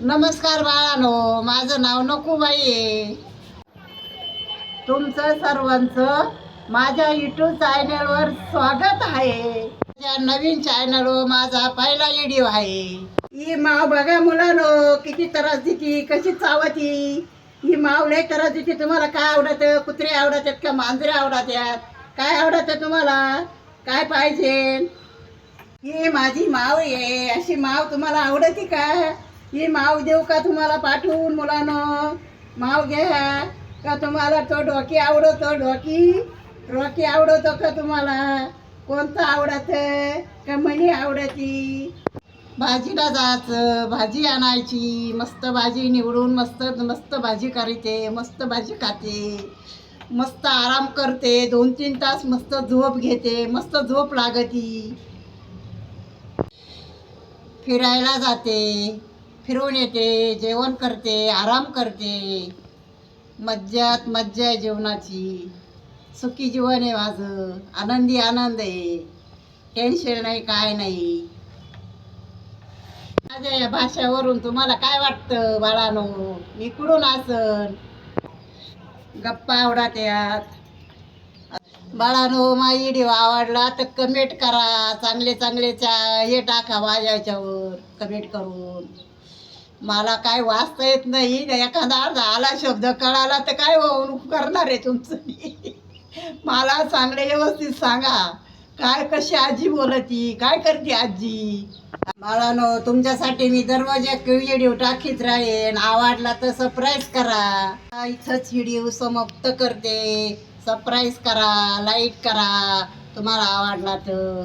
नमस्कार बाळांनो, माझं नाव नकुबाई आहे. तुमचं सर्वांचं माझ्या यूट्यूब चॅनलवर स्वागत आहे. माझ्या नवीन चॅनलवर माझा पहिला व्हिडिओ आहे. ही माव बघा मुलांनो, किती त्रास देती, कशी चावती. ही माव लय त्रास देते. तुम्हाला काय आवडतं? कुत्रे आवडतात का मांजरे आवडतात? काय आवडतं तुम्हाला? काय पाहिजे? ही माझी माव आहे. अशी माव तुम्हाला आवडती का? ही माव देऊ का तुम्हाला पाठवून मुलांनो? माव घ्या का? तुम्हाला तो डोकी आवडतो? डोकी आवडतो का तुम्हाला? कोणतं आवडतं का मणी आवडती? भाजीला जायचं, भाजी आणायची, मस्त भाजी निवडून मस्त मस्त भाजी करते, मस्त भाजी खाते, मस्त आराम करते, 2-3 तास मस्त झोप घेते, मस्त झोप लागती. फिरायला जाते, फिरून येते, जेवण करते, आराम करते. मज्जात मज्जा आहे जीवनाची. सुखी जीवन आहे माझं. आनंदी आनंद आहे. टेन्शन नाही, काय नाही. माझ्या या भाषावरून तुम्हाला काय वाटतं बाळानो? मी कुठून असन? गप्पा आवडत यात. बाळानो, माझा व्हिडिओ आवडला तर कमेंट करा. चांगले चांगले हे टाका माझ्या याच्यावर कमेंट करून. मला काय वाचता येत नाही. एखादा अर्धा आला शब्द कळाला तर काय करणार आहे तुमचं? मला चांगले व्यवस्थित सांगा. काय कशी आजी बोलती, काय करते आजी. बाळानो, तुमच्यासाठी मी दरवाजा व्हिडिओ टाकीत राहीन. आवडला तर सरप्राईज करा. इथंच व्हिडिओ समाप्त करते. सरप्राईज करा, लाईक करा तुम्हाला आवडला तर.